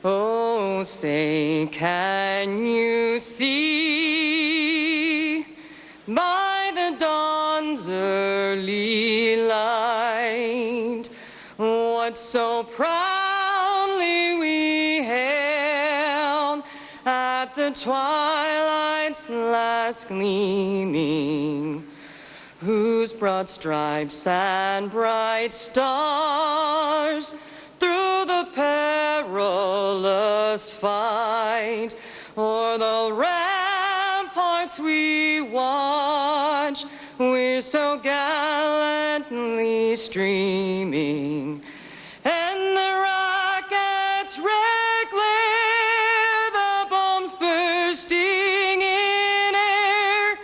Oh, say, can you see by the dawn's early light what so proudly we hailed at the twilight's last gleaming, whose broad stripes and bright stars through the perilous fight o'er the ramparts we watch, we're so gallantly streaming, and the rockets red glare, the bombs bursting in air,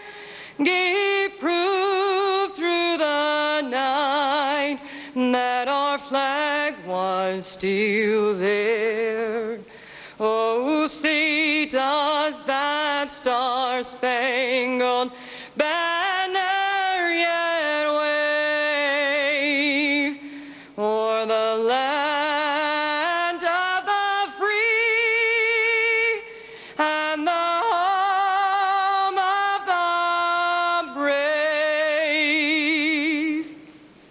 gave proof through the night that our flag was still there. Oh, say, does that star-spangled banner yet wave o'er the land of the free and the home of the brave?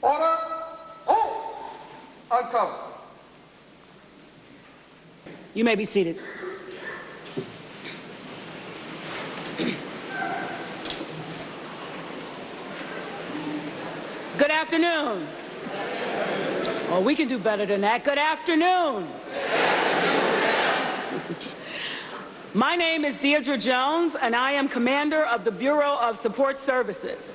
Order! Hold! Uncover. You may be seated. Good afternoon. Oh, we can do better than that. Good afternoon. My name is Deirdre Jones, and I am commander of the Bureau of Support Services.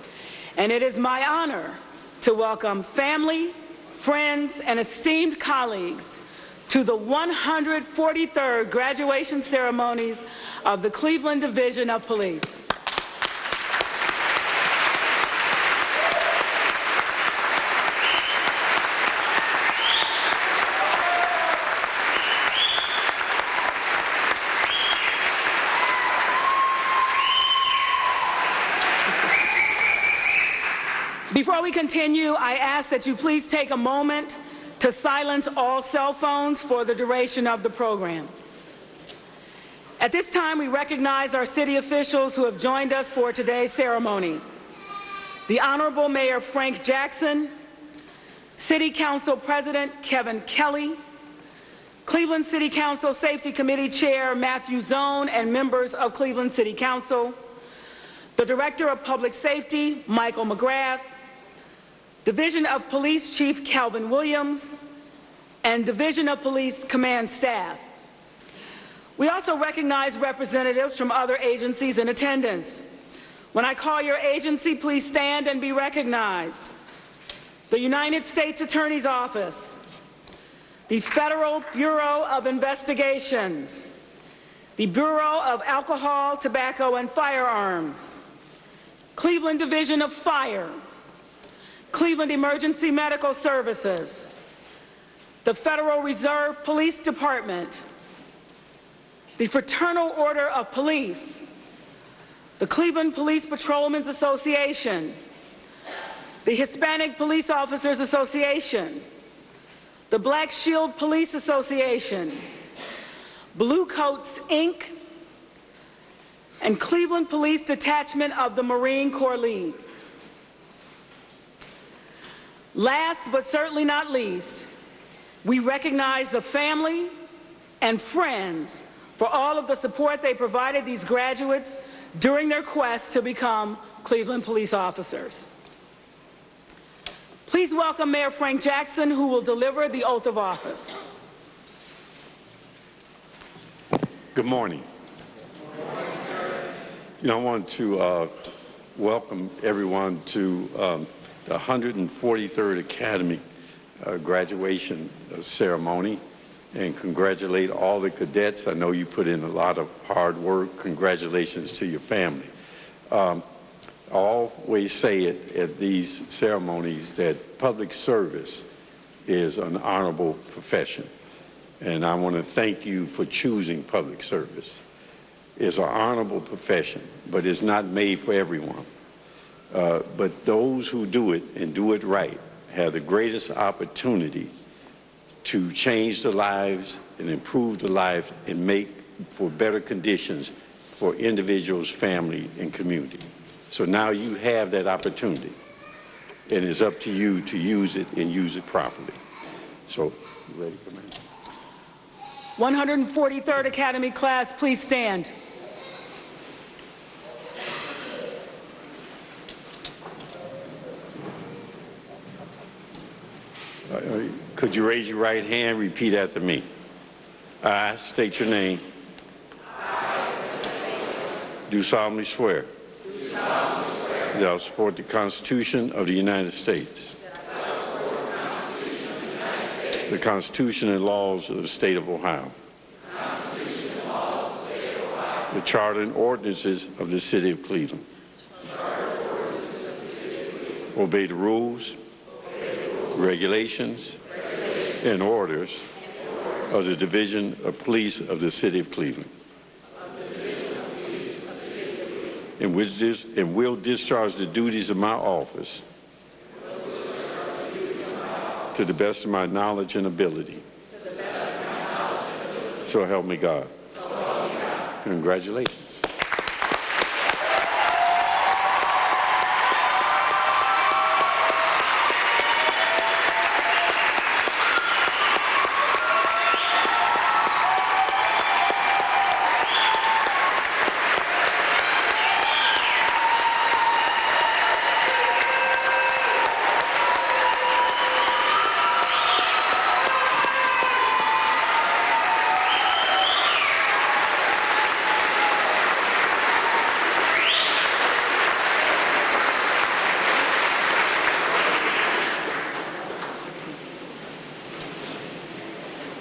And it is my honor to welcome family, friends, and esteemed colleagues to the 143rd graduation ceremonies of the Cleveland Division of Police. Before we continue, I ask that you please take a moment to silence all cell phones for the duration of the program. At this time, we recognize our city officials who have joined us for today's ceremony. The Honorable Mayor Frank Jackson, City Council President Kevin Kelly, Cleveland City Council Safety Committee Chair Matthew Zone and members of Cleveland City Council, the Director of Public Safety Michael McGrath, Division of Police Chief Calvin Williams, and Division of Police Command staff. We also recognize representatives from other agencies in attendance. When I call your agency, please stand and be recognized. The United States Attorney's Office, the Federal Bureau of Investigations, the Bureau of Alcohol, Tobacco, and Firearms, Cleveland Division of Fire, Cleveland Emergency Medical Services, the Federal Reserve Police Department, the Fraternal Order of Police, the Cleveland Police Patrolmen's Association, the Hispanic Police Officers Association, the Black Shield Police Association, Blue Coats, Inc., and Cleveland Police Detachment of the Marine Corps League. Last but certainly not least, we recognize the family and friends for all of the support they provided these graduates during their quest to become Cleveland police officers. Please welcome Mayor Frank Jackson, who will deliver the oath of office. Good morning. I want to welcome everyone to the 143rd Academy graduation ceremony and congratulate all the cadets. I know you put in a lot of hard work. Congratulations to your family. I always say it at these ceremonies that public service is an honorable profession. And I want to thank you for choosing public service. It's an honorable profession, but it's not made for everyone. But those who do it and do it right have the greatest opportunity to change the lives and improve the lives and make for better conditions for individuals, family, and community. So now you have that opportunity, and it's up to you to use it and use it properly. So, you ready for me? 143rd Academy class, please stand. Could you raise your right hand, repeat after me? I state your name. Do solemnly swear. That I will support the Constitution of the United States. The Constitution and laws of the state of Ohio. The Charter and ordinances of the city of Cleveland. Obey the rules, regulations, and orders of the Division of Police of the city of Cleveland. And will discharge the duties of my office to the best of my knowledge and ability. So help me God. Congratulations.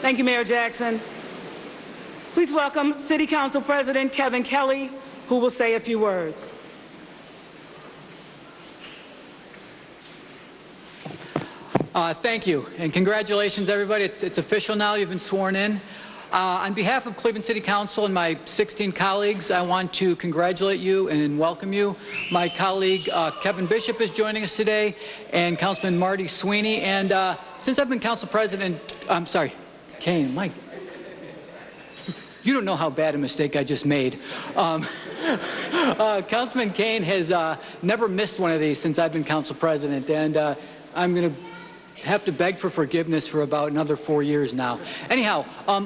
Thank you, Mayor Jackson. Please welcome City Council President Kevin Kelly, who will say a few words. Thank you, and congratulations, everybody. It's official now. You've been sworn in. On behalf of Cleveland City Council and my 16 colleagues, I want to congratulate you and welcome you. My colleague Kevin Bishop is joining us today, and Councilman Marty Sweeney. And since I've been Council President, I'm sorry, Kane, Mike. You don't know how bad a mistake I just made. Councilman Kane has never missed one of these since I've been Council President, and I'm going to have to beg for forgiveness for about another 4 years now. Anyhow,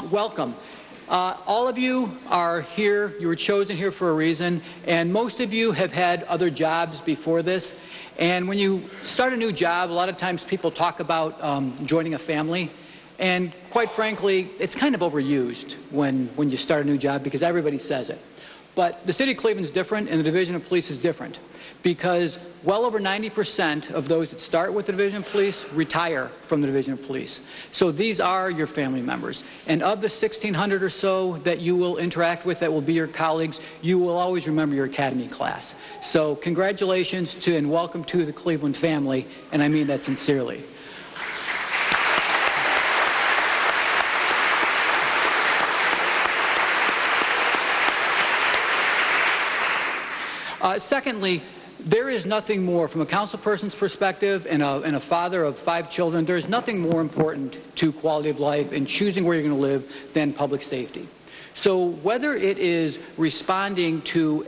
welcome. All of you are here. You were chosen here for a reason, and most of you have had other jobs before this. And when you start a new job, a lot of times people talk about joining a family. And quite frankly, it's kind of overused when you start a new job because everybody says it. But the city of Cleveland is different and the Division of Police is different because well over 90% of those that start with the Division of Police retire from the Division of Police. So these are your family members. And of the 1,600 or so that you will interact with that will be your colleagues, you will always remember your academy class. So congratulations to and welcome to the Cleveland family, and I mean that sincerely. Secondly, there is nothing more, from a councilperson's perspective and a father of 5 children, there is nothing more important to quality of life and choosing where you're going to live than public safety. So whether it is responding to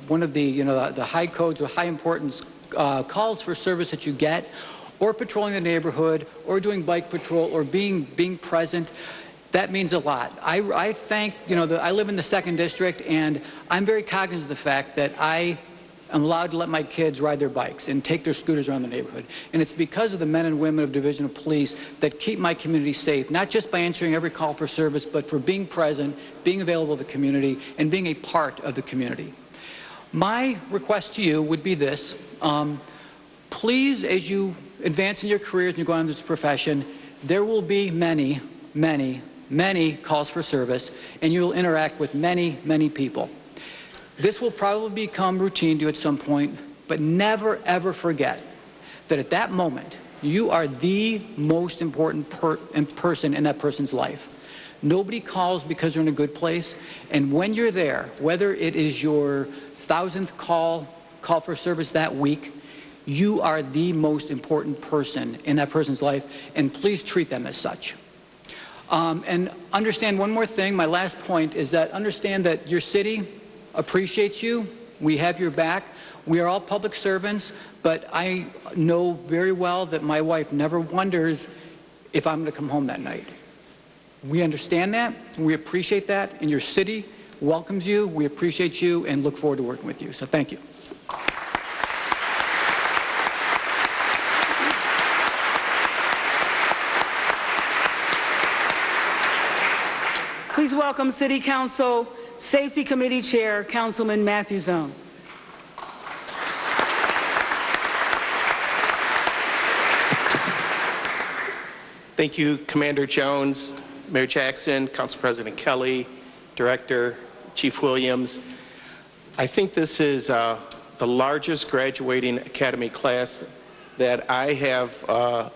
one of the high codes or high importance calls for service that you get, or patrolling the neighborhood, or doing bike patrol, or being present, that means a lot. I thank, I live in the 2nd District, and I'm very cognizant of the fact that I am allowed to let my kids ride their bikes and take their scooters around the neighborhood. And it's because of the men and women of Division of Police that keep my community safe, not just by answering every call for service, but for being present, being available to the community, and being a part of the community. My request to you would be this. Please, as you advance in your careers and you go on this profession, there will be many, many, many calls for service, and you will interact with many, many people. This will probably become routine to you at some point, but never, ever forget that at that moment, you are the most important person in that person's life. Nobody calls because they're in a good place, and when you're there, whether it is your 1,000th call for service that week, you are the most important person in that person's life, and please treat them as such. And understand one more thing, my last point is that understand that your city appreciates you. We have your back. We are all public servants, but I know very well that my wife never wonders if I'm going to come home that night. We understand that, and we appreciate that, and your city welcomes you. We appreciate you and look forward to working with you. So thank you. Please welcome City Council Safety Committee Chair, Councilman Matthew Zone. Thank you, Commander Jones, Mayor Jackson, Council President Kelly, Director, Chief Williams. I think this is the largest graduating academy class that I have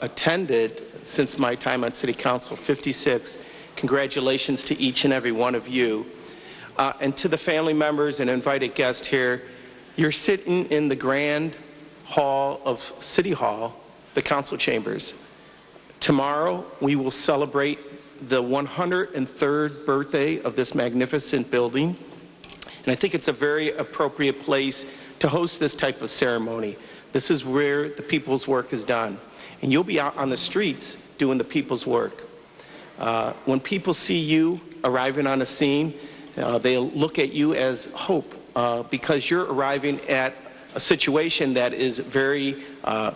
attended since my time on City Council, 56. Congratulations to each and every one of you. And to the family members and invited guests here, you're sitting in the grand hall of City Hall, the council chambers. Tomorrow, we will celebrate the 103rd birthday of this magnificent building. And I think it's a very appropriate place to host this type of ceremony. This is where the people's work is done. And you'll be out on the streets doing the people's work. When people see you arriving on a scene, they'll look at you as hope because you're arriving at a situation that is very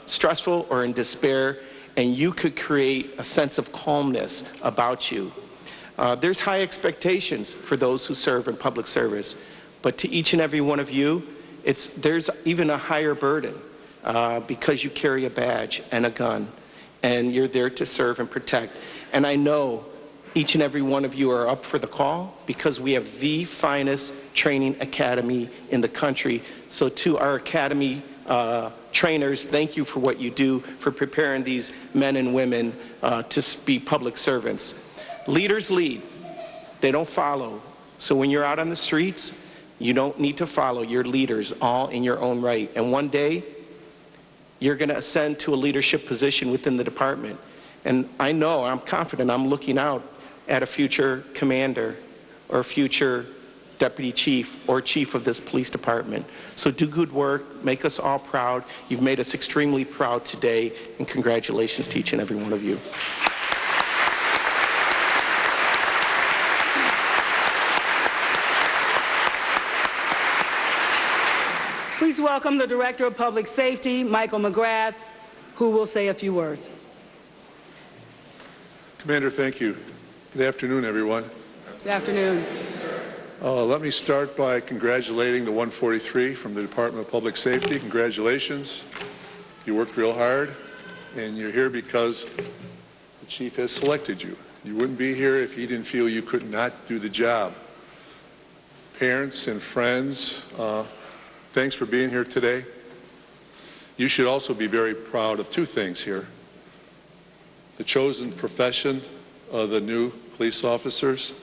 stressful or in despair, and you could create a sense of calmness about you. There's high expectations for those who serve in public service, but to each and every one of you, there's even a higher burden because you carry a badge and a gun, and you're there to serve and protect. And I know each and every one of you are up for the call because we have the finest training academy in the country. So to our academy trainers, thank you for what you do for preparing these men and women to be public servants. Leaders lead, they don't follow. So when you're out on the streets, you don't need to follow. You're leaders all in your own right. And one day, you're going to ascend to a leadership position within the department. And I know, I'm confident, I'm looking out at a future commander or a future deputy chief or chief of this police department. So do good work, make us all proud. You've made us extremely proud today, and congratulations to each and every one of you. Please welcome the Director of Public Safety, Michael McGrath, who will say a few words. Commander, thank you. Good afternoon, everyone. Good afternoon. Let me start by congratulating the 143 from the Department of Public Safety. Congratulations. You worked real hard, and you're here because the chief has selected you. You wouldn't be here if he didn't feel you could not do the job. Parents and friends, thanks for being here today. You should also be very proud of two things here. The chosen profession of the new police officers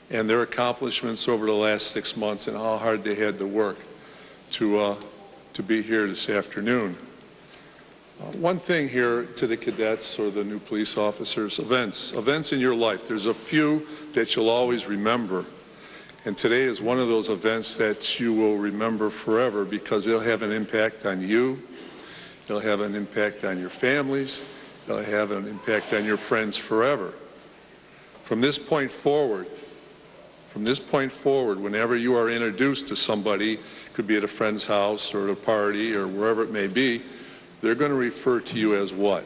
and their accomplishments over the last 6 months and how hard they had to work to be here this afternoon. One thing here to the cadets or the new police officers, events in your life. There's a few that you'll always remember. And today is one of those events that you will remember forever because it'll have an impact on you. It'll have an impact on your families. It'll have an impact on your friends forever. From this point forward, whenever you are introduced to somebody, it could be at a friend's house or at a party or wherever it may be, they're going to refer to you as what?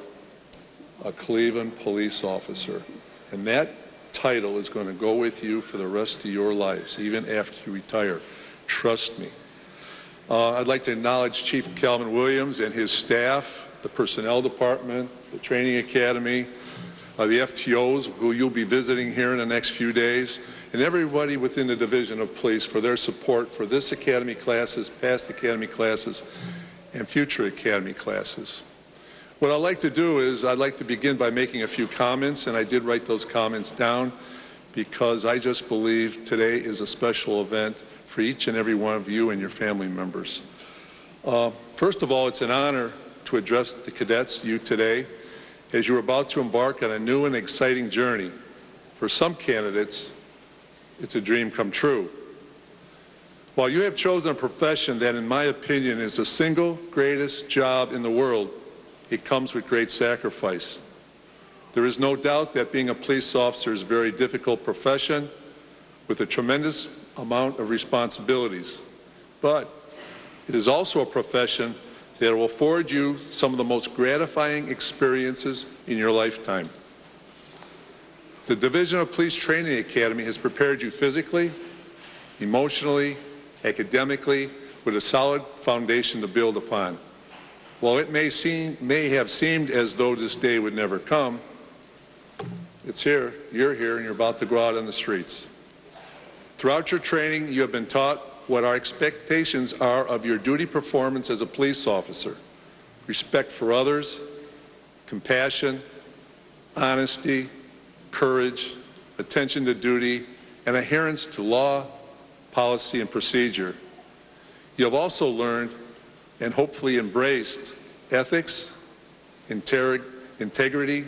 A Cleveland police officer. And that title is going to go with you for the rest of your lives, even after you retire. Trust me. I'd like to acknowledge Chief Calvin Williams and his staff, the Personnel Department, the Training Academy, the FTOs, who you'll be visiting here in the next few days, and everybody within the Division of Police for their support for this Academy classes, past Academy classes, and future Academy classes. What I'd like to do is I'd like to begin by making a few comments, and I did write those comments down because I just believe today is a special event for each and every one of you and your family members. First of all, it's an honor to address the cadets, you today, as you're about to embark on a new and exciting journey. For some candidates, it's a dream come true. While you have chosen a profession that, in my opinion, is the single greatest job in the world, it comes with great sacrifice. There is no doubt that being a police officer is a very difficult profession with a tremendous amount of responsibilities. But it is also a profession that will afford you some of the most gratifying experiences in your lifetime. The Division of Police Training Academy has prepared you physically, emotionally, academically, with a solid foundation to build upon. While it may have seemed as though this day would never come, it's here, you're here, and you're about to go out on the streets. Throughout your training, you have been taught what our expectations are of your duty performance as a police officer. Respect for others, compassion, honesty, courage, attention to duty, and adherence to law, policy, and procedure. You have also learned and hopefully embraced ethics, integrity,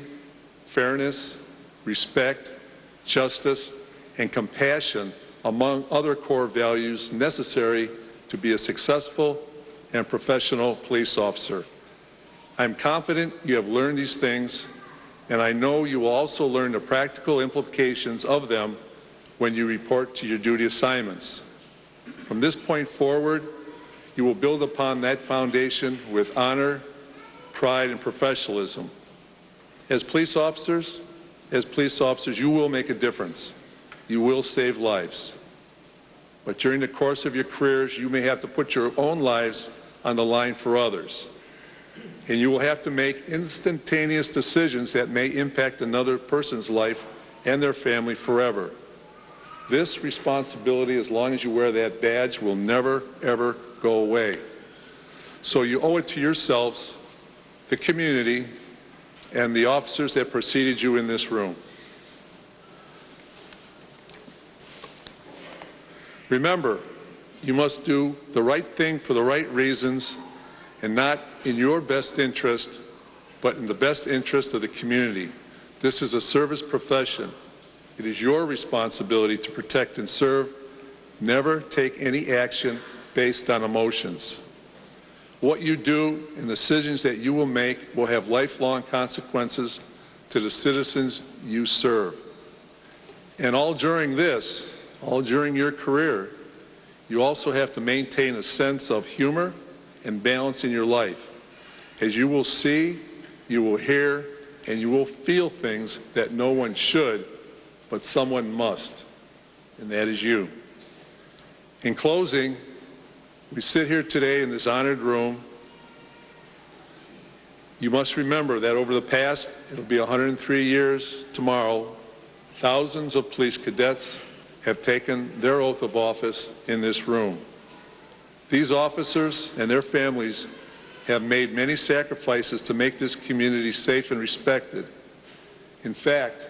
fairness, respect, justice, and compassion, among other core values necessary to be a successful and professional police officer. I'm confident you have learned these things, and I know you will also learn the practical implications of them when you report to your duty assignments. From this point forward, you will build upon that foundation with honor, pride, and professionalism. As police officers, you will make a difference. You will save lives. But during the course of your careers, you may have to put your own lives on the line for others. And you will have to make instantaneous decisions that may impact another person's life and their family forever. This responsibility, as long as you wear that badge, will never, ever go away. So you owe it to yourselves, the community, and the officers that preceded you in this room. Remember, you must do the right thing for the right reasons, and not in your best interest, but in the best interest of the community. This is a service profession. It is your responsibility to protect and serve. Never take any action based on emotions. What you do and the decisions that you will make will have lifelong consequences to the citizens you serve. And all during your career, you also have to maintain a sense of humor and balance in your life. As you will see, you will hear, and you will feel things that no one should, but someone must, and that is you. In closing, we sit here today in this honored room. You must remember that over the past, it'll be 103 years tomorrow, thousands of police cadets have taken their oath of office in this room. These officers and their families have made many sacrifices to make this community safe and respected. In fact,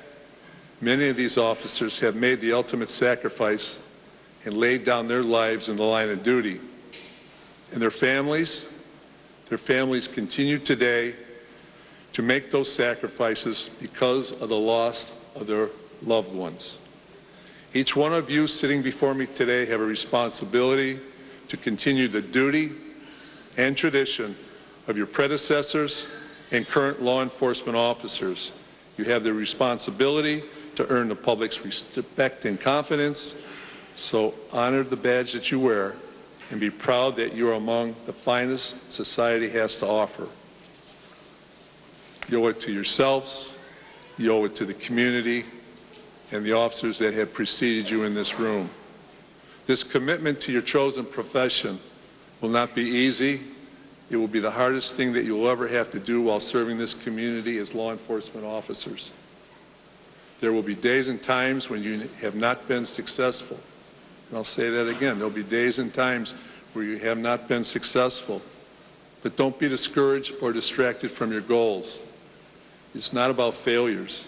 many of these officers have made the ultimate sacrifice and laid down their lives in the line of duty. And their families continue today to make those sacrifices because of the loss of their loved ones. Each one of you sitting before me today have a responsibility to continue the duty and tradition of your predecessors and current law enforcement officers. You have the responsibility to earn the public's respect and confidence, so honor the badge that you wear and be proud that you are among the finest society has to offer. You owe it to yourselves, you owe it to the community, and the officers that have preceded you in this room. This commitment to your chosen profession will not be easy. It will be the hardest thing that you will ever have to do while serving this community as law enforcement officers. There will be days and times when you have not been successful. And I'll say that again. There will be days and times where you have not been successful. But don't be discouraged or distracted from your goals. It's not about failures.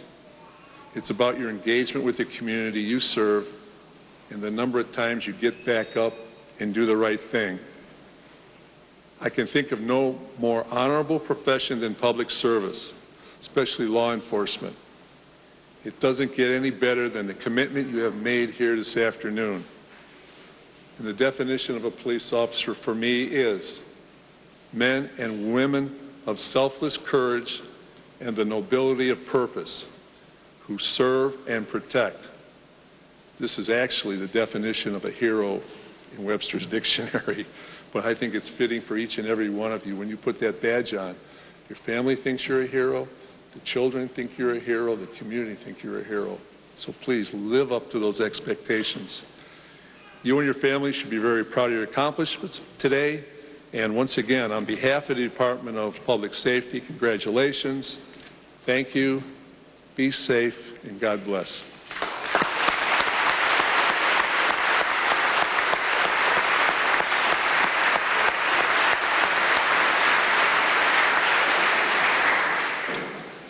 It's about your engagement with the community you serve and the number of times you get back up and do the right thing. I can think of no more honorable profession than public service, especially law enforcement. It doesn't get any better than the commitment you have made here this afternoon. And the definition of a police officer for me is men and women of selfless courage and the nobility of purpose who serve and protect. This is actually the definition of a hero in Webster's dictionary, but I think it's fitting for each and every one of you. When you put that badge on, your family thinks you're a hero, the children think you're a hero, the community think you're a hero. So please live up to those expectations. You and your family should be very proud of your accomplishments today. And once again, on behalf of the Department of Public Safety, congratulations. Thank you. Be safe, and God bless.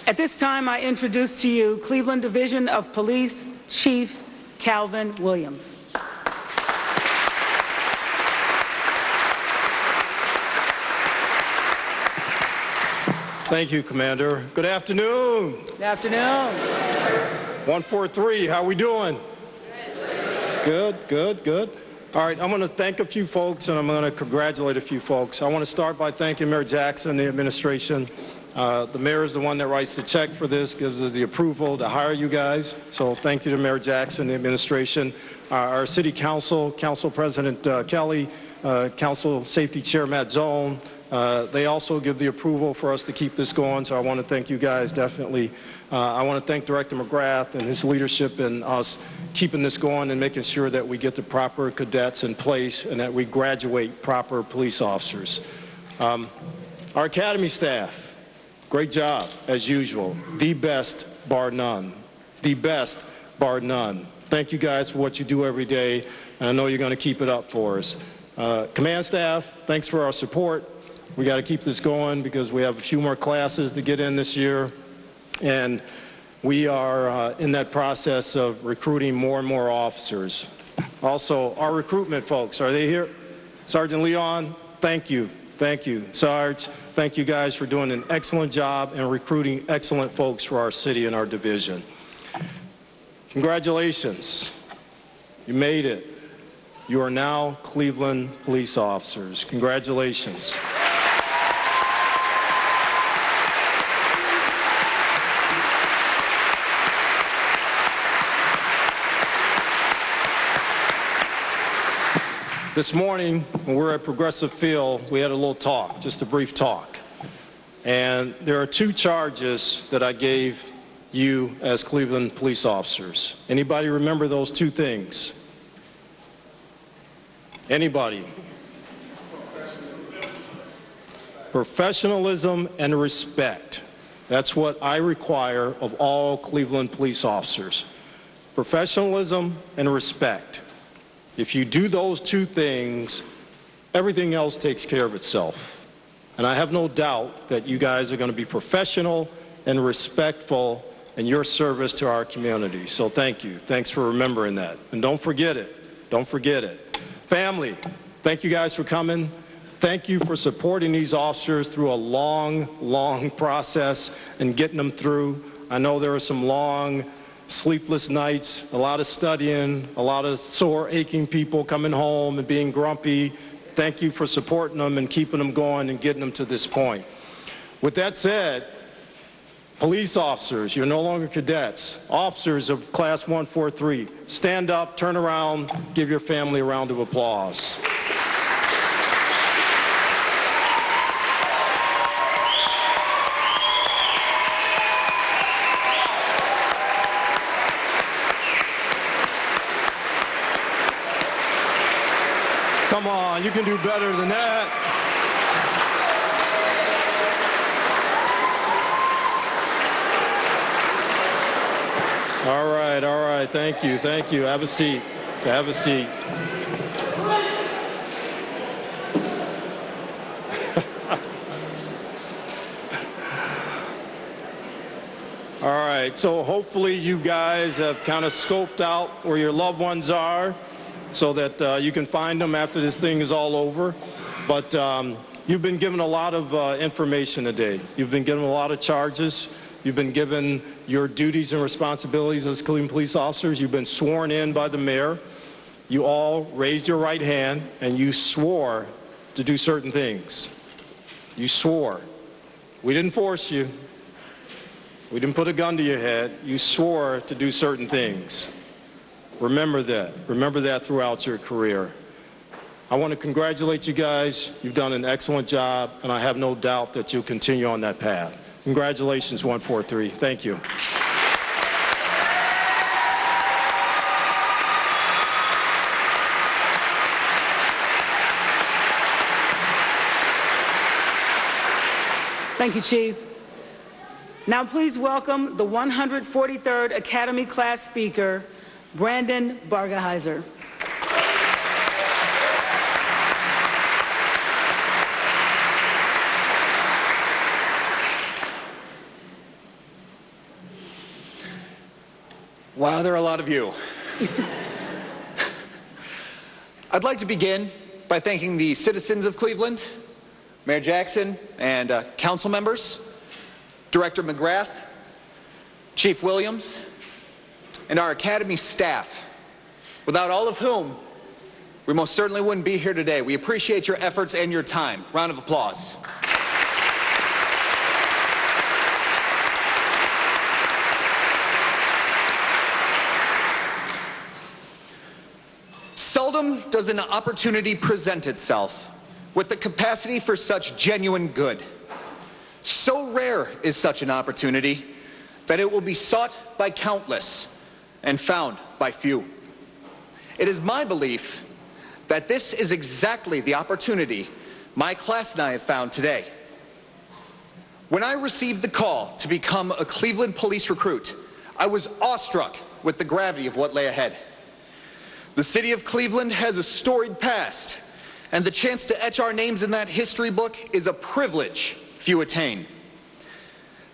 At this time, I introduce to you Cleveland Division of Police Chief Calvin Williams. Thank you, Commander. Good afternoon. Good afternoon. 143, how we doing? Good. All right, I'm going to thank a few folks, and I'm going to congratulate a few folks. I want to start by thanking Mayor Jackson, the administration. The mayor is the one that writes the check for this, gives us the approval to hire you guys. So thank you to Mayor Jackson, the administration, our city council, Council President Kelly, Council Safety Chair Matt Zone. They also give the approval for us to keep this going, so I want to thank you guys, definitely. I want to thank Director McGrath and his leadership in us keeping this going and making sure that we get the proper cadets in place and that we graduate proper police officers. Our academy staff, great job, as usual. The best, bar none. The best, bar none. Thank you guys for what you do every day, and I know you're going to keep it up for us. Command staff, thanks for our support. We got to keep this going because we have a few more classes to get in this year, and we are in that process of recruiting more and more officers. Also, our recruitment folks, are they here? Sergeant Leon, thank you. Thank you. Sarge, thank you guys for doing an excellent job and recruiting excellent folks for our city and our division. Congratulations. You made it. You are now Cleveland police officers. Congratulations. This morning, when we were at Progressive Field, we had a little talk, just a brief talk. And there are two charges that I gave you as Cleveland police officers. Anybody remember those two things? Anybody? Professionalism and respect. That's what I require of all Cleveland police officers. Professionalism and respect. If you do those two things, everything else takes care of itself. And I have no doubt that you guys are going to be professional and respectful in your service to our community. So thank you. Thanks for remembering that. And don't forget it. Don't forget it. Family, thank you guys for coming. Thank you for supporting these officers through a long process and getting them through. I know there were some long, sleepless nights, a lot of studying, a lot of sore, aching people coming home and being grumpy. Thank you for supporting them and keeping them going and getting them to this point. With that said, police officers, you're no longer cadets. Officers of Class 143, stand up, turn around, give your family a round of applause. Come on, you can do better than that. All right, thank you. Have a seat. Have a seat. All right, so hopefully you guys have kind of scoped out where your loved ones are so that you can find them after this thing is all over. But you've been given a lot of information today. You've been given a lot of charges. You've been given your duties and responsibilities as Cleveland police officers. You've been sworn in by the mayor. You all raised your right hand and you swore to do certain things. You swore. We didn't force you. We didn't put a gun to your head. You swore to do certain things. Remember that. Remember that throughout your career. I want to congratulate you guys. You've done an excellent job, and I have no doubt that you'll continue on that path. Congratulations, 143. Thank you. Thank you, Chief. Now please welcome the 143rd Academy Class Speaker, Brandon Bargeheiser. Wow, there are a lot of you. I'd like to begin by thanking the citizens of Cleveland, Mayor Jackson, and council members, Director McGrath, Chief Williams, and our Academy staff, without all of whom we most certainly wouldn't be here today. We appreciate your efforts and your time. Round of applause. Seldom does an opportunity present itself with the capacity for such genuine good. So rare is such an opportunity that it will be sought by countless and found by few. It is my belief that this is exactly the opportunity my class and I have found today. When I received the call to become a Cleveland police recruit, I was awestruck with the gravity of what lay ahead. The city of Cleveland has a storied past, and the chance to etch our names in that history book is a privilege few attain.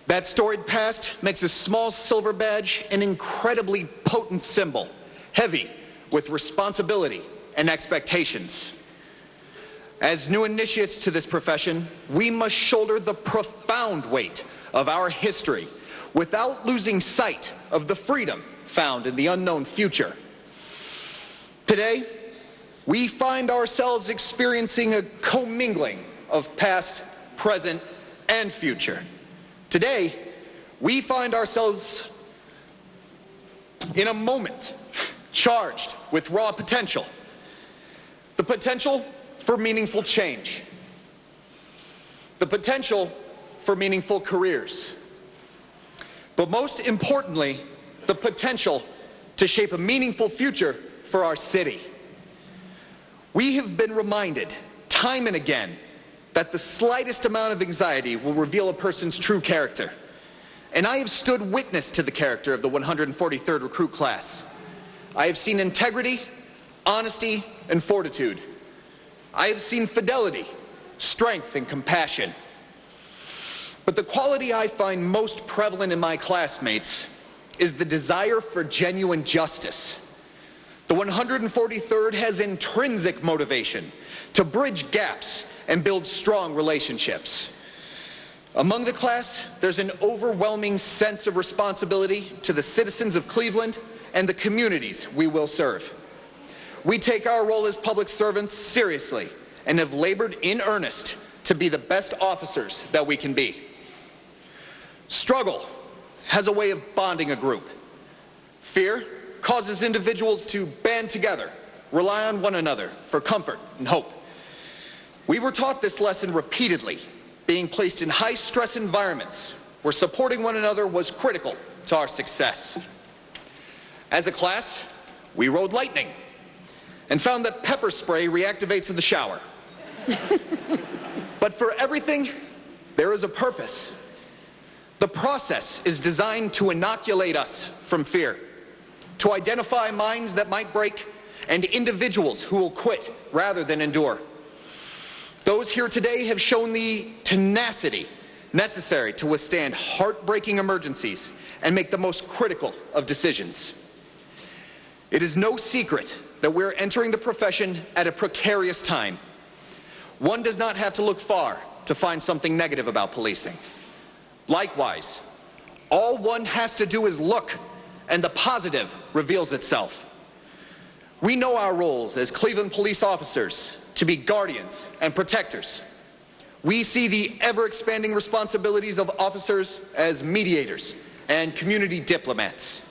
That storied past makes a small silver badge an incredibly potent symbol, heavy with responsibility and expectations. As new initiates to this profession, we must shoulder the profound weight of our history without losing sight of the freedom found in the unknown future. Today, we find ourselves experiencing a commingling of past, present, and future. Today, we find ourselves in a moment charged with raw potential. The potential for meaningful change. The potential for meaningful careers. But most importantly, the potential to shape a meaningful future for our city. We have been reminded time and again that the slightest amount of anxiety will reveal a person's true character. And I have stood witness to the character of the 143rd recruit class. I have seen integrity, honesty, and fortitude. I have seen fidelity, strength, and compassion. But the quality I find most prevalent in my classmates is the desire for genuine justice. The 143rd has intrinsic motivation to bridge gaps and build strong relationships. Among the class, there's an overwhelming sense of responsibility to the citizens of Cleveland and the communities we will serve. We take our role as public servants seriously and have labored in earnest to be the best officers that we can be. Struggle has a way of bonding a group. Fear causes individuals to band together, rely on one another for comfort and hope. We were taught this lesson repeatedly, being placed in high-stress environments where supporting one another was critical to our success. As a class, we rode lightning and found that pepper spray reactivates in the shower. But for everything, there is a purpose. The process is designed to inoculate us from fear, to identify minds that might break, and individuals who will quit rather than endure. Those here today have shown the tenacity necessary to withstand heartbreaking emergencies and make the most critical of decisions. It is no secret that we're entering the profession at a precarious time. One does not have to look far to find something negative about policing. Likewise, all one has to do is look, and the positive reveals itself. We know our roles as Cleveland police officers to be guardians and protectors. We see the ever-expanding responsibilities of officers as mediators and community diplomats.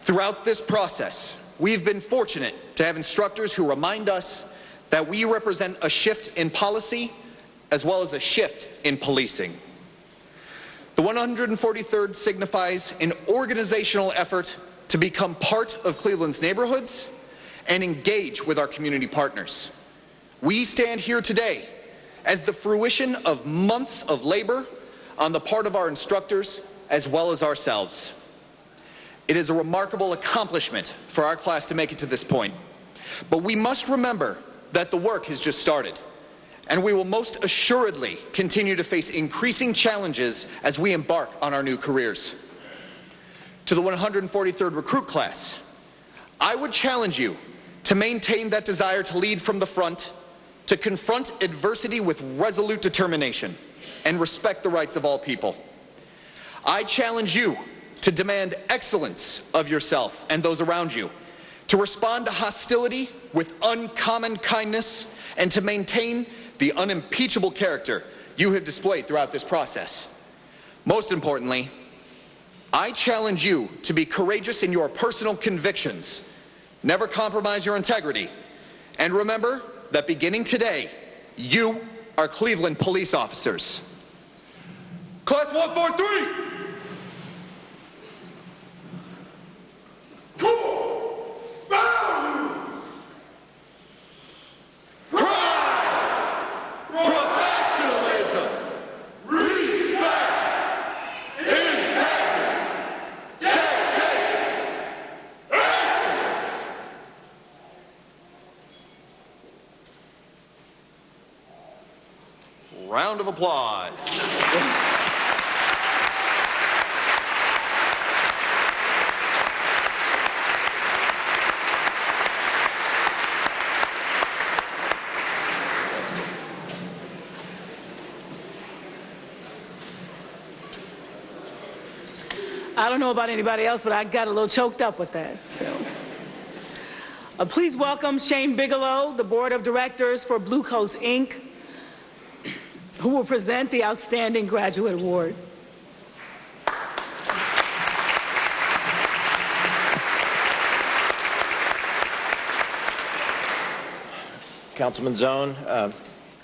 Throughout this process, we've been fortunate to have instructors who remind us that we represent a shift in policy as well as a shift in policing. The 143rd signifies an organizational effort to become part of Cleveland's neighborhoods and engage with our community partners. We stand here today as the fruition of months of labor on the part of our instructors as well as ourselves. It is a remarkable accomplishment for our class to make it to this point. But we must remember that the work has just started, and we will most assuredly continue to face increasing challenges as we embark on our new careers. To the 143rd recruit class, I would challenge you to maintain that desire to lead from the front, to confront adversity with resolute determination, and respect the rights of all people. I challenge you to demand excellence of yourself and those around you, to respond to hostility with uncommon kindness, and to maintain the unimpeachable character you have displayed throughout this process. Most importantly, I challenge you to be courageous in your personal convictions, never compromise your integrity, and remember that beginning today, you are Cleveland police officers. Class 143! Core values! Pride! Professionalism! Respect! Integrity! Dedication! Excellence! Round of applause. I don't know about anybody else, but I got a little choked up with that. So, please welcome Shane Bigelow, the Board of Directors for Blue Coats, Inc., who will present the Outstanding Graduate Award. Councilman Zone,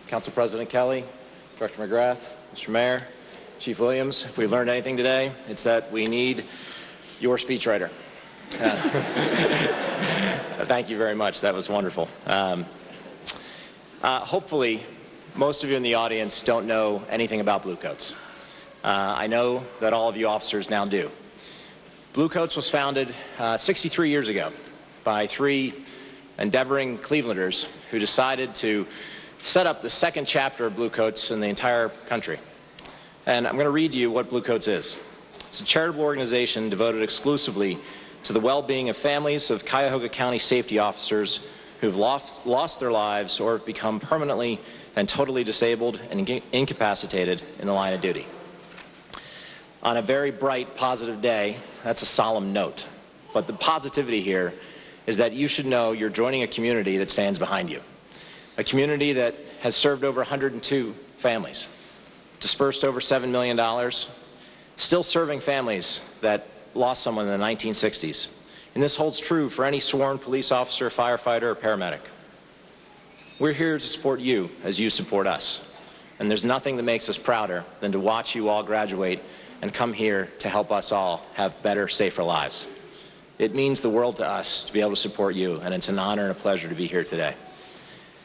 Council President Kelly, Director McGrath, Mr. Mayor, Chief Williams, if we learned anything today, it's that we need your speechwriter. Thank you very much. That was wonderful. Hopefully, most of you in the audience don't know anything about Bluecoats. I know that all of you officers now do. Bluecoats was founded 63 years ago by 3 endeavoring Clevelanders who decided to set up the second chapter of Bluecoats in the entire country. And I'm going to read to you what Bluecoats is. It's a charitable organization devoted exclusively to the well-being of families of Cuyahoga County safety officers who've lost their lives or have become permanently and totally disabled and incapacitated in the line of duty. On a very bright, positive day, that's a solemn note. But the positivity here is that you should know you're joining a community that stands behind you. A community that has served over 102 families, dispersed over $7 million, still serving families that lost someone in the 1960s. And this holds true for any sworn police officer, firefighter, or paramedic. We're here to support you as you support us. And there's nothing that makes us prouder than to watch you all graduate and come here to help us all have better, safer lives. It means the world to us to be able to support you, and it's an honor and a pleasure to be here today.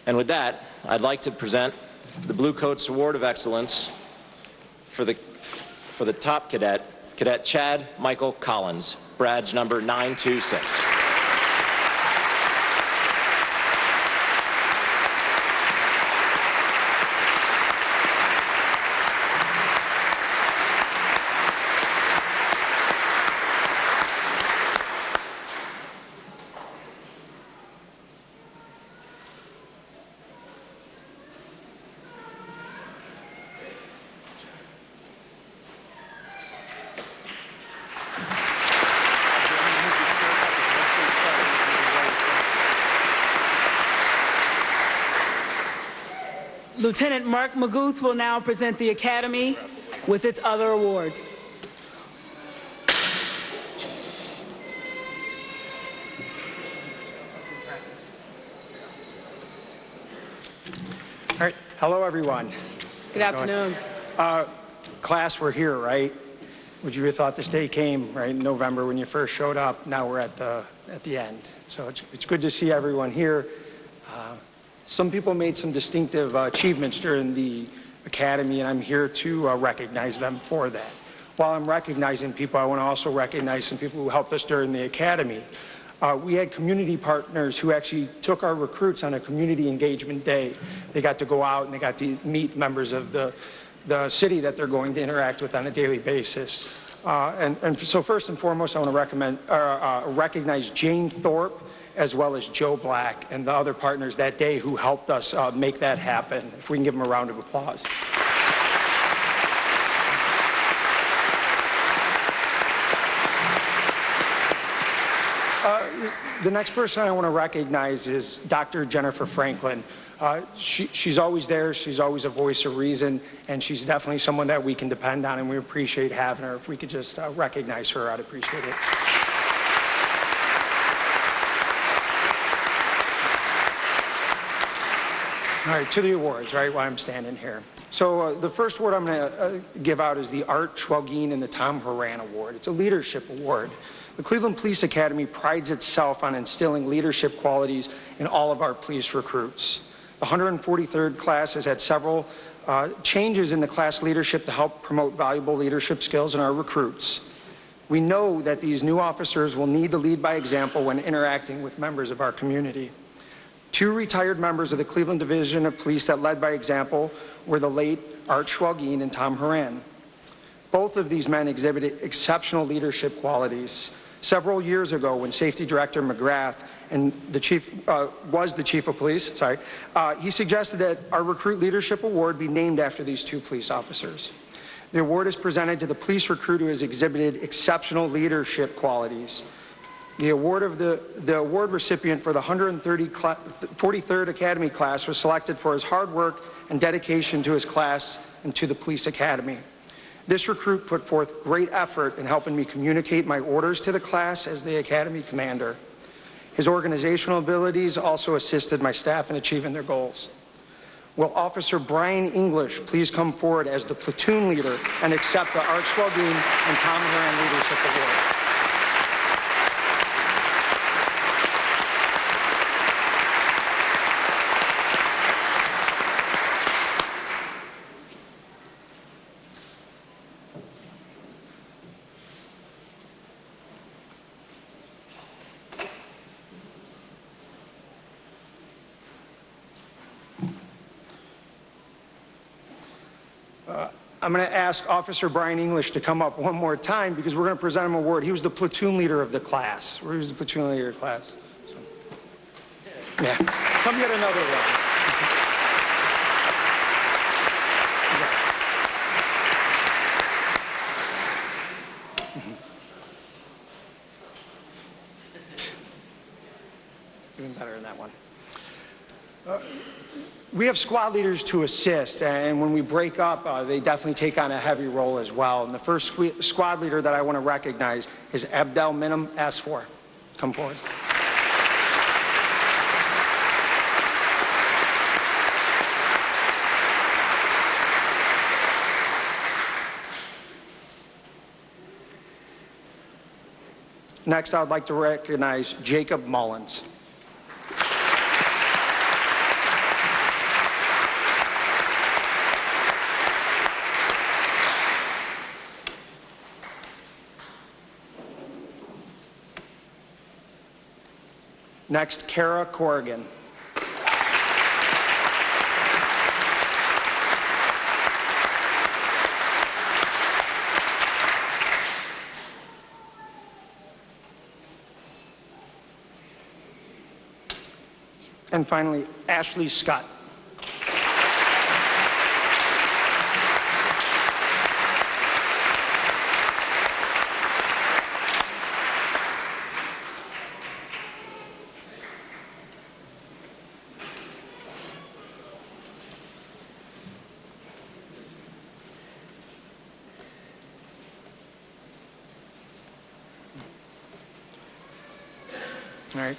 And with that, I'd like to present the Bluecoats Award of Excellence for the top cadet, Cadet Chad Michael Collins, badge number 926. Lieutenant Mark Maguth will now present the Academy with its other awards. All right. Hello, everyone. Good afternoon. Class, we're here, right? Would you have thought this day came, right, in November when you first showed up? Now we're at the end. So it's good to see everyone here. Some people made some distinctive achievements during the Academy, and I'm here to recognize them for that. While I'm recognizing people, I want to also recognize some people who helped us during the Academy. We had community partners who actually took our recruits on a community engagement day. They got to go out and they got to meet members of the city that they're going to interact with on a daily basis. So first and foremost, I want to recognize Jane Thorpe, as well as Joe Black and the other partners that day who helped us make that happen. If we can give them a round of applause. The next person I want to recognize is Dr. Jennifer Franklin. She's always there, she's always a voice of reason, and she's definitely someone that we can depend on, and we appreciate having her. If we could just recognize her, I'd appreciate it. All right, to the awards, right, while I'm standing here. So the first award I'm going to give out is the Art Schwelgin and the Tom Horan Award. It's a leadership award. The Cleveland Police Academy prides itself on instilling leadership qualities in all of our police recruits. The 143rd class has had several changes in the class leadership to help promote valuable leadership skills in our recruits. We know that these new officers will need to lead by example when interacting with members of our community. 2 retired members of the Cleveland Division of Police that led by example were the late Art Schwelgin and Tom Horan. Both of these men exhibited exceptional leadership qualities. Several years ago, when Safety Director McGrath and was the Chief of Police, he suggested that our Recruit Leadership Award be named after these 2 police officers. The award is presented to the police recruit who has exhibited exceptional leadership qualities. The award recipient for the 143rd Academy class was selected for his hard work and dedication to his class and to the police academy. This recruit put forth great effort in helping me communicate my orders to the class as the academy commander. His organizational abilities also assisted my staff in achieving their goals. Will Officer Brian English please come forward as the platoon leader and accept the Art Schwalbeen and Tom Horan Leadership Award? I'm going to ask Officer Brian English to come up one more time because we're going to present him an award. He was the platoon leader of the class. He was the platoon leader of the class. So, yeah. Come get another one. Even better than that one. We have squad leaders to assist, and when we break up, they definitely take on a heavy role as well. And the first squad leader that I want to recognize is Abdel Minim Asfour. Come forward. Next, I would like to recognize Jacob Mullins. Next, Kara Corrigan. And finally, Ashley Scott. All right.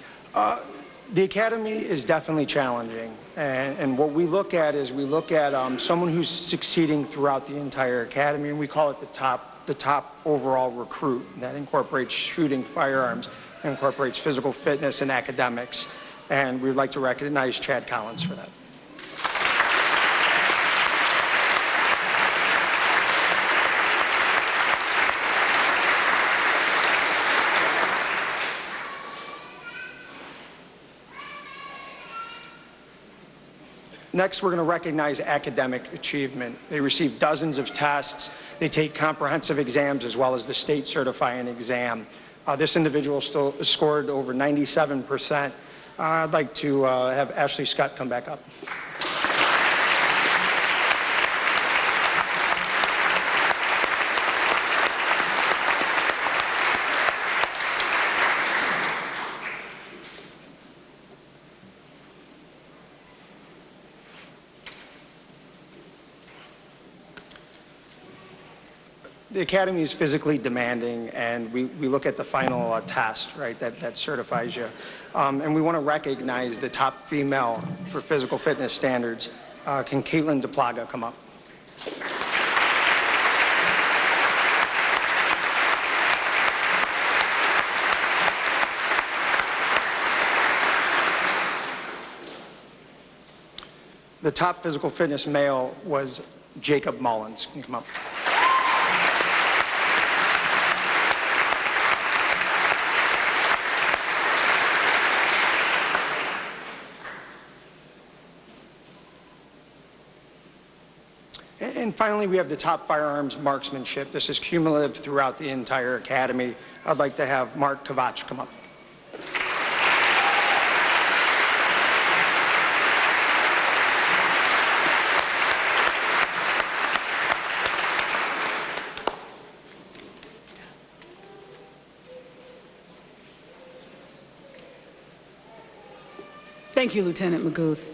The Academy is definitely challenging, and what we look at is we look at someone who's succeeding throughout the entire Academy, and we call it the top overall recruit. That incorporates shooting firearms, incorporates physical fitness and academics, and we'd like to recognize Chad Collins for that. Next, we're going to recognize academic achievement. They receive dozens of tests. They take comprehensive exams as well as the state certifying exam. This individual still scored over 97%. I'd like to have Ashley Scott come back up. The Academy is physically demanding, and we look at the final test, right, that certifies you. And we want to recognize the top female for physical fitness standards. Can Caitlin DePlaga come up? The top physical fitness male was Jacob Mullins. Can you come up? And finally, we have the top firearms marksmanship. This is cumulative throughout the entire Academy. I'd like to have Mark Kovach come up. Thank you, Lieutenant Magooth.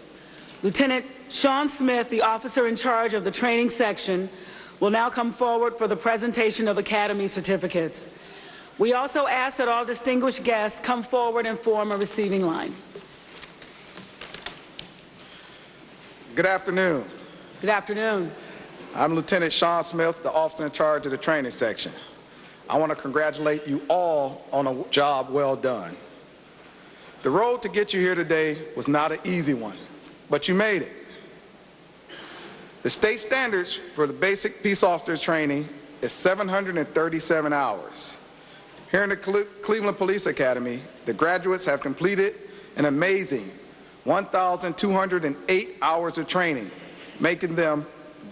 Lieutenant Sean Smith, the officer in charge of the training section, will now come forward for the presentation of Academy certificates. We also ask that all distinguished guests come forward and form a receiving line. Good afternoon. Good afternoon. I'm Lieutenant Sean Smith, the officer in charge of the training section. I want to congratulate you all on a job well done. The road to get you here today was not an easy one, but you made it. The state standards for the basic peace officer training is 737 hours. Here in the Cleveland Police Academy, the graduates have completed an amazing 1,208 hours of training, making them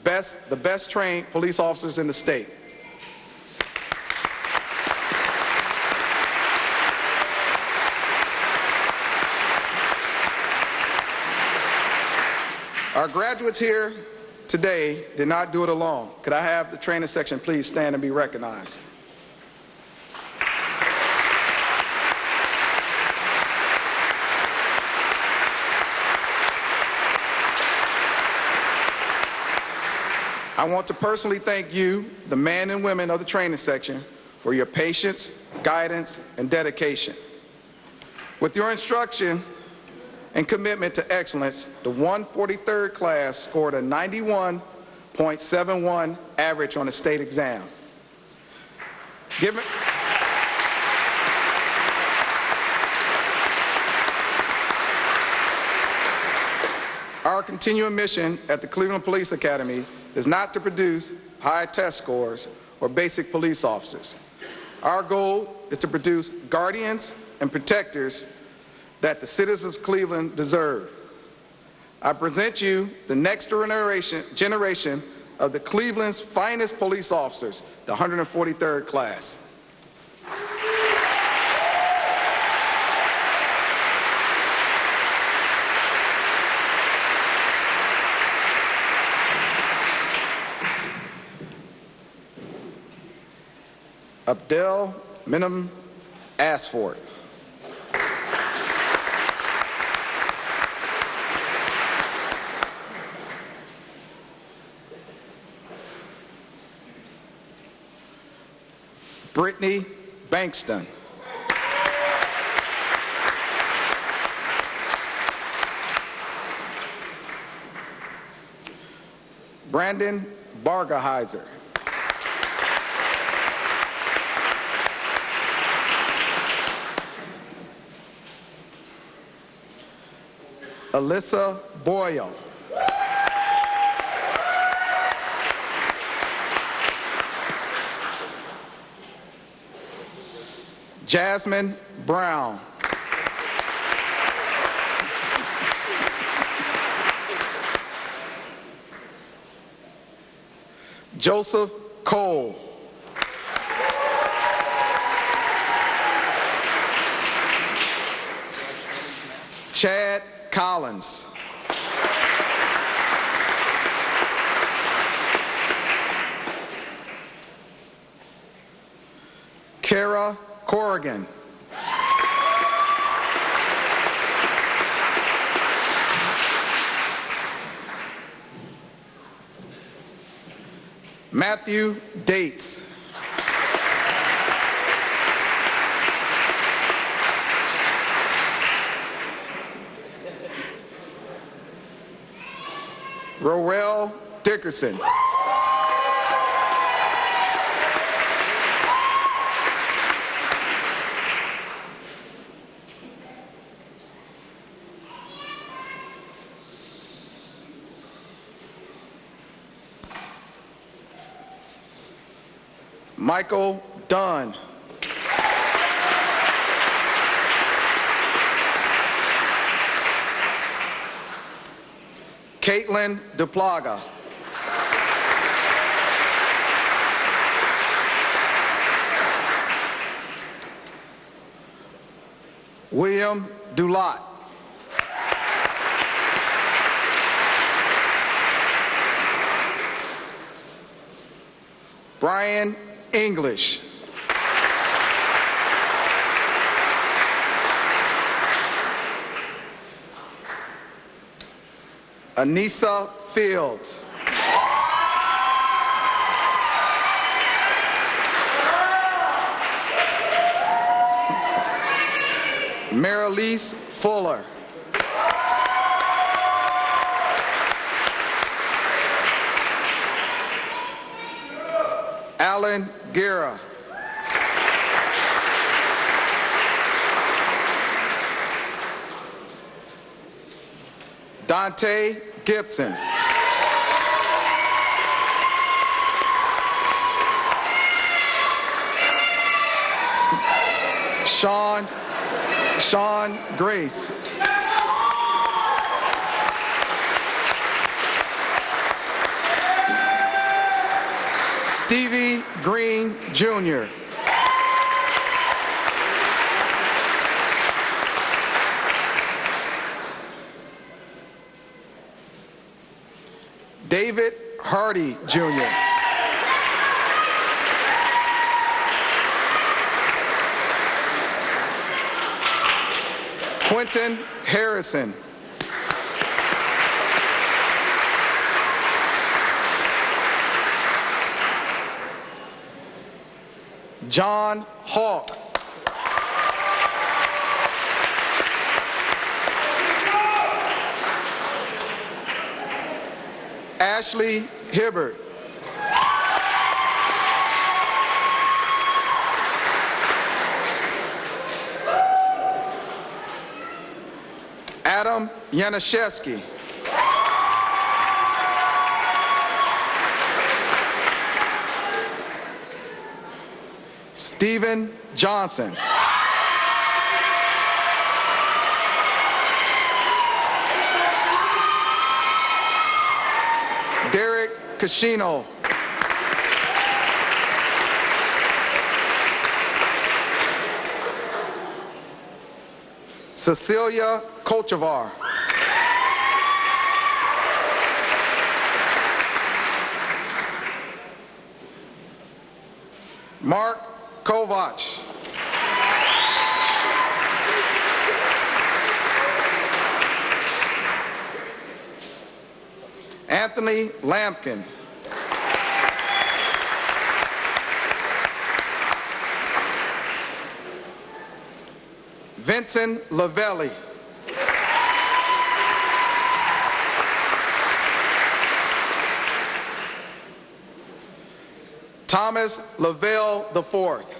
the best trained police officers in the state. Our graduates here today did not do it alone. Could I have the training section please stand and be recognized? I want to personally thank you, the men and women of the training section, for your patience, guidance, and dedication. With your instruction and commitment to excellence, the 143rd class scored a 91.71 average on the state exam. Our continuing mission at the Cleveland Police Academy is not to produce high test scores or basic police officers. Our goal is to produce guardians and protectors that the citizens of Cleveland deserve. I present you the next generation of the Cleveland's finest police officers, the 143rd class. Abdel Minim Asford. Brittany Bankston. Brandon Bargeheiser. Alyssa Boyle. Jasmine Brown. Joseph Cole. Chad Collins. Kara Corrigan. Matthew Dates. Roel Dickerson. Michael Dunn. Caitlin DePlaga. William Dulot. Brian English. Anissa Fields. Marilise Fuller. Alan Guerra. Dante Gibson. Sean Grace. Stevie Green Jr. David Hardy Jr. Quentin Harrison. John Hawk. Ashley Hibbert. Adam Yanashevsky. Stephen Johnson. Derek Cascino. Cecilia Kochevar. Mark Kovac. Anthony Lampkin. Vincent Lavelli. Thomas Lavelle IV.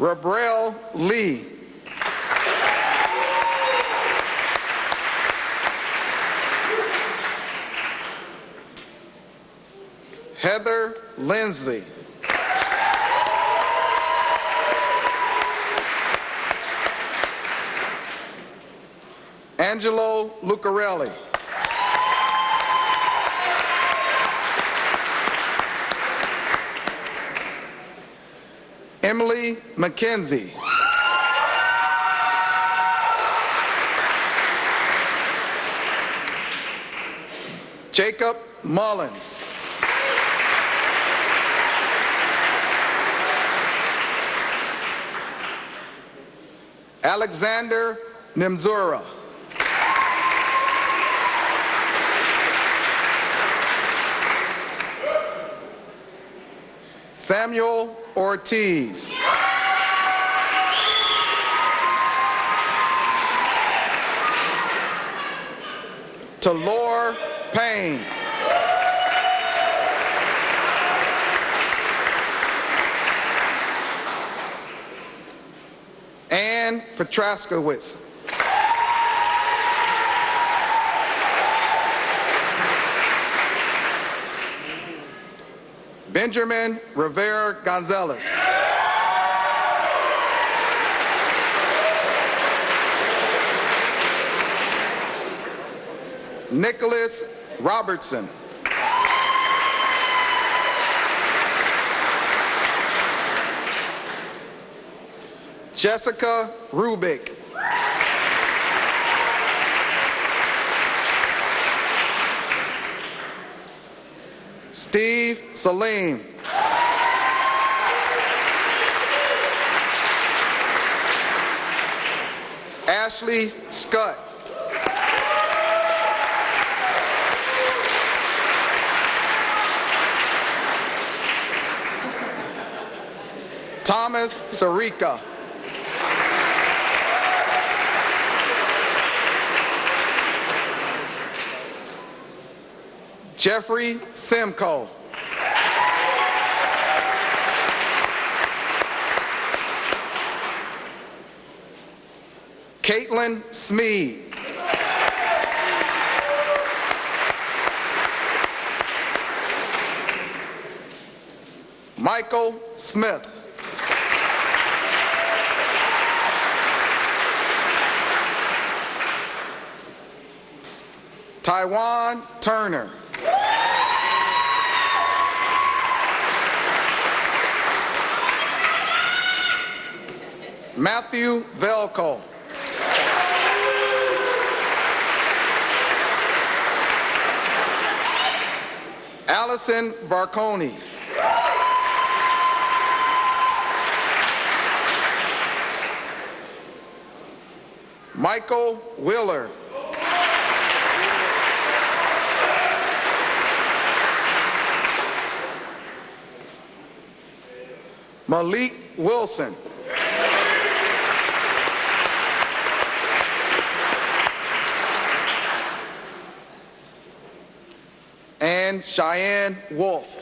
Rabrel Lee. Heather Lindsay. Angelo Lucarelli. Emily McKenzie. Jacob Mullins. Alexander Nimzura. Samuel Ortiz. Talor Payne. Ann Petraskowitz. Benjamin Rivera Gonzalez. Nicholas Robertson. Jessica Rubik. Steve Salim. Ashley Scott. Thomas Sarika. Jeffrey Simcoe. Caitlin Smead. Michael Smith. Taiwan Turner. Matthew Velko. Allison Varconi. Michael Willer. Malik Wilson. And Cheyenne Wolf.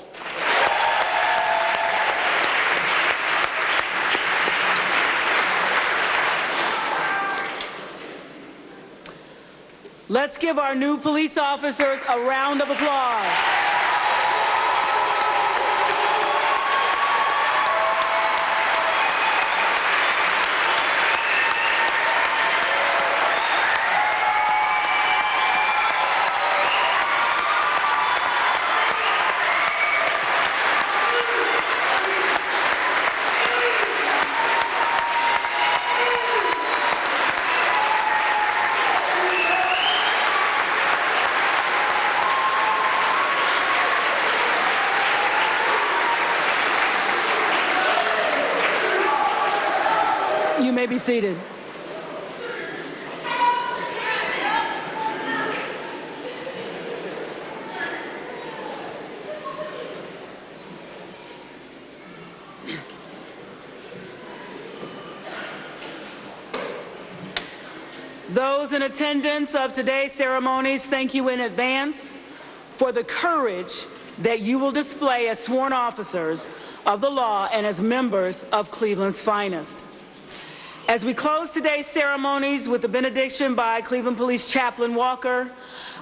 Let's give our new police officers a round of applause. You may be seated. Those in attendance of today's ceremonies, thank you in advance for the courage that you will display as sworn officers of the law and as members of Cleveland's finest. As we close today's ceremonies with the benediction by Cleveland Police Chaplain Walker,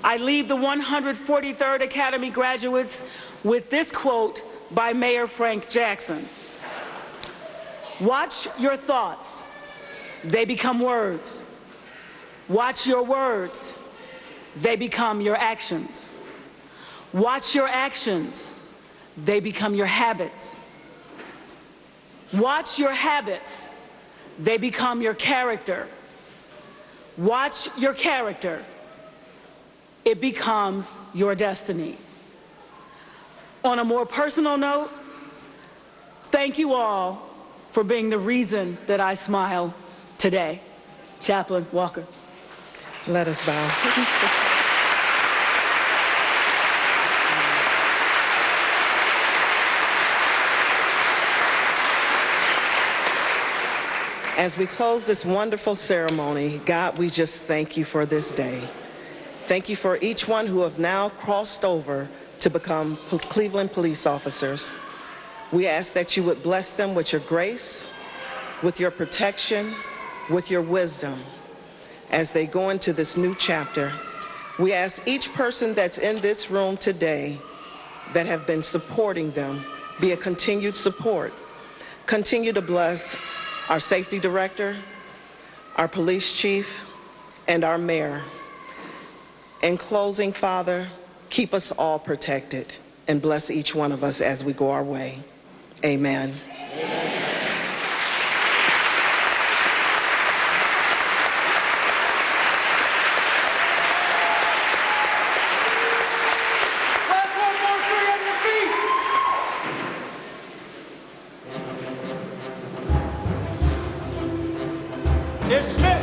I leave the 143rd Academy graduates with this quote by Mayor Frank Jackson. Watch your thoughts. They become words. Watch your words. They become your actions. Watch your actions. They become your habits. Watch your habits. They become your character. Watch your character. It becomes your destiny. On a more personal note, thank you all for being the reason that I smile today. Chaplain Walker. Let us bow. As we close this wonderful ceremony, God, we just thank you for this day. Thank you for each one who have now crossed over to become Cleveland police officers. We ask that you would bless them with your grace, with your protection, with your wisdom as they go into this new chapter. We ask each person that's in this room today that have been supporting them be a continued support. Continue to bless our safety director, our police chief, and our mayor. In closing, Father, keep us all protected and bless each one of us as we go our way. Amen. Dismiss.